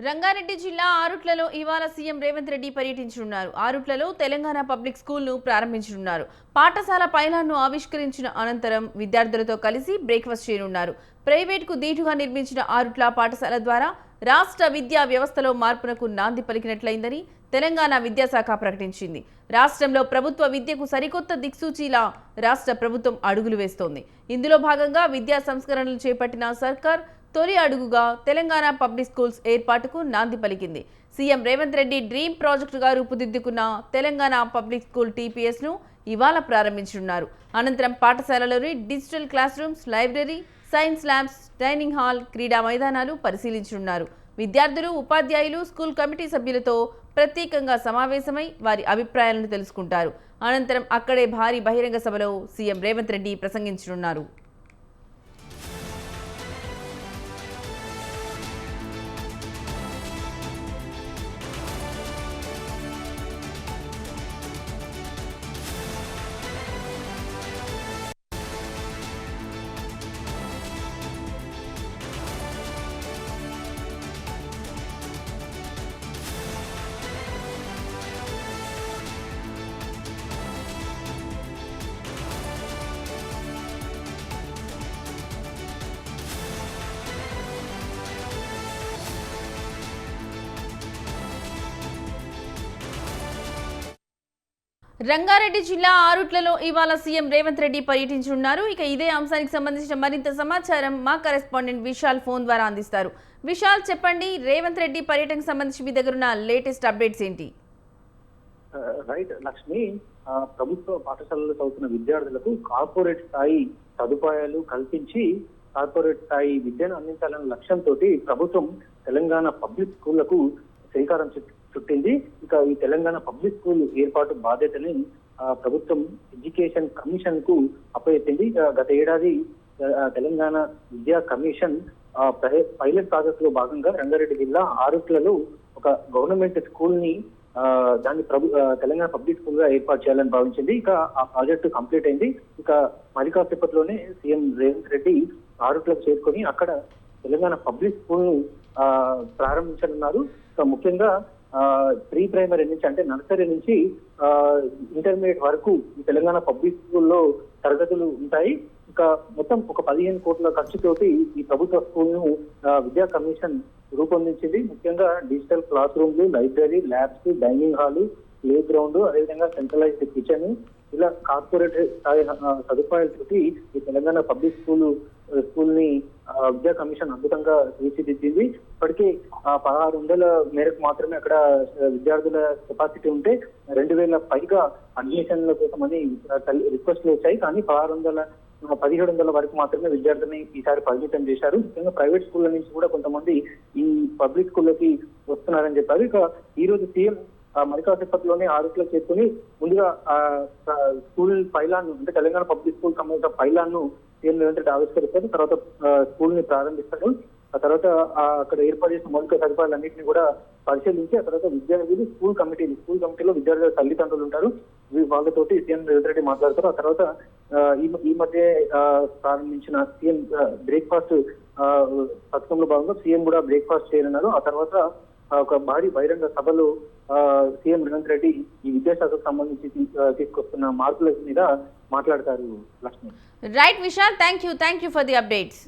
రంగారెడ్డి జిల్లా ఆరుట్లలో ఇవాళ సీఎం రేవంత్ రెడ్డి పర్యటించనున్నారు. ఆరుట్లలో తెలంగాణ పబ్లిక్ స్కూల్ను ప్రారంభించనున్నారు. పాఠశాల పైలాన్ను ఆవిష్కరించిన అనంతరం విద్యార్థులతో కలిసి బ్రేక్ఫాస్ట్ చేయనున్నారు. ప్రైవేట్కు దీటుగా నిర్మించిన ఆరుట్ల పాఠశాల ద్వారా రాష్ట్ర విద్యా వ్యవస్థలో మార్పునకు నాంది పలికినట్లయిందని తెలంగాణ విద్యాశాఖ ప్రకటించింది. రాష్ట్రంలో ప్రభుత్వ విద్యకు సరికొత్త దిక్సూచిలా రాష్ట్ర ప్రభుత్వం అడుగులు వేస్తోంది. ఇందులో భాగంగా విద్యా సంస్కరణలు చేపట్టిన సర్కార్ తొలి అడుగుగా తెలంగాణ పబ్లిక్ స్కూల్స్ ఏర్పాటుకు నాంది పలికింది. సీఎం రేవంత్ రెడ్డి డ్రీమ్ ప్రాజెక్టుగా రూపుదిద్దుకున్న తెలంగాణ పబ్లిక్ స్కూల్ టీపీఎస్ను ఇవాళ ప్రారంభించనున్నారు. అనంతరం పాఠశాలలోని digital classrooms, library, science labs, dining hall, క్రీడా మైదానాలు పరిశీలించనున్నారు. విద్యార్థులు, ఉపాధ్యాయులు, స్కూల్ కమిటీ సభ్యులతో ప్రత్యేకంగా సమావేశమై వారి అభిప్రాయాలను తెలుసుకుంటారు. అనంతరం అక్కడే భారీ బహిరంగ సభలో సీఎం రేవంత్ రెడ్డి ప్రసంగించనున్నారు. రంగారెడ్డి జిల్లా ఆరుట్లలో ఇవాళ సీఎం రేవంత్ రెడ్డి పర్యటించనున్నారు. ఇక ఇదే అంశానికి సంబంధించిన మరింత సమాచారం మా కరెస్పాండెంట్ విశాల్ ఫోన్ ద్వారా అందిస్తారు. విశాల్, చెప్పండి, రేవంత్ రెడ్డి పర్యటనకు సంబంధించి మీ దగ్గర ఉన్న లేటెస్ట్ అప్డేట్స్ ఏంటి? రైట్ లక్ష్మి, ప్రభుత్వ పాఠశాలలో చదువుతున్న విద్యార్థులకు కార్పొరేట్ స్థాయి సదుపాయాలు కల్పించి కార్పొరేట్ స్థాయి విద్యను అందించాలనే లక్ష్యంతో ప్రభుత్వం తెలంగాణ పబ్లిక్ స్కూళ్లకు శ్రీకారం చుట్టింది. ఇక ఈ తెలంగాణ పబ్లిక్ స్కూల్ ఏర్పాటు బాధ్యతని ప్రభుత్వం ఎడ్యుకేషన్ కమిషన్ కు అప్పచెప్పింది. గత ఏడాది తెలంగాణ విద్యా కమిషన్ పైలట్ ప్రాజెక్ట్ లో భాగంగా రంగారెడ్డి జిల్లా ఆరుట్లలో ఒక గవర్నమెంట్ స్కూల్ ని దాన్ని తెలంగాణ పబ్లిక్ స్కూల్ గా ఏర్పాటు చేయాలని భావించింది. ఇక ఆ ప్రాజెక్టు కంప్లీట్ అయింది. ఇక మరి కాసేపట్లోనే సీఎం రేవంత్ రెడ్డి ఆరుట్లకు చేరుకొని అక్కడ తెలంగాణ పబ్లిక్ స్కూల్ ను ప్రారంభించనున్నారు. సో ముఖ్యంగా ప్రీ ప్రైమరీ నుంచి, అంటే నర్సరీ నుంచి ఇంటర్మీడియట్ వరకు ఈ తెలంగాణ పబ్లిక్ స్కూల్లో తరగతులు ఉంటాయి. ఇంకా మొత్తం ఒక 15 కోట్ల ఖర్చుతోటి ఈ ప్రభుత్వ స్కూల్ ను విద్యా కమిషన్ రూపొందించింది. ముఖ్యంగా డిజిటల్ క్లాస్ రూమ్లు, library, labs, dining hall, play ground, అదేవిధంగా సెంట్రలైజ్డ్ కిచెన్, ఇలా కార్పొరేట్ స్థాయి సదుపాయాలతోటి ఈ తెలంగాణ పబ్లిక్ స్కూల్ ని విద్యా కమిషన్ అద్భుతంగా తీర్చిదిద్దింది. ఇప్పటికీ 1600 మేరకు మాత్రమే అక్కడ విద్యార్థుల కెపాసిటీ ఉంటే 2000 పైగా అడ్మిషన్ల కోసమని రిక్వెస్ట్లు వచ్చాయి. కానీ 1700 వరకు మాత్రమే విద్యార్థులని ఈసారి పరిమితం చేశారు. ముఖ్యంగా ప్రైవేట్ స్కూళ్ళ నుంచి కూడా కొంతమంది ఈ పబ్లిక్ స్కూళ్ళకి వస్తున్నారని చెప్పారు. ఇక ఈ రోజు సీఎం మరి కాసేపట్లోనే ఆరుట్లకు చేరుకుని ముందుగా స్కూల్ పైలాన్, అంటే తెలంగాణ పబ్లిక్ స్కూల్ సంబంధించిన పైలాన్ ను సీఎం రేవంత్ రెడ్డి ఆవిష్కరిస్తారు. తర్వాత స్కూల్ ని ప్రారంభిస్తారు. ఆ తర్వాత అక్కడ ఏర్పాటు చేసిన మౌలిక సదుపాయాలన్నింటినీ కూడా పరిశీలించి ఆ తర్వాత విద్యార్థులు స్కూల్ కమిటీలో విద్యార్థుల తల్లిదండ్రులు ఉంటారు. వాళ్ళతోటి సీఎం రేవంత్ రెడ్డి మాట్లాడతారు. ఆ తర్వాత ఈ మధ్య ప్రారంభించిన సీఎం బ్రేక్ఫాస్ట్ పథకంలో భాగంగా సీఎం కూడా బ్రేక్ఫాస్ట్ చేయనున్నారు. ఆ తర్వాత ఒక భారీ బహిరంగ సభలో సీఎం రేవంత్ రెడ్డి ఈ విద్యాశాఖకు సంబంధించి తీసుకొస్తున్న మార్పుల మీద మాట్లాడతారు. Lakshmi. Right Vishal, thank you for the updates.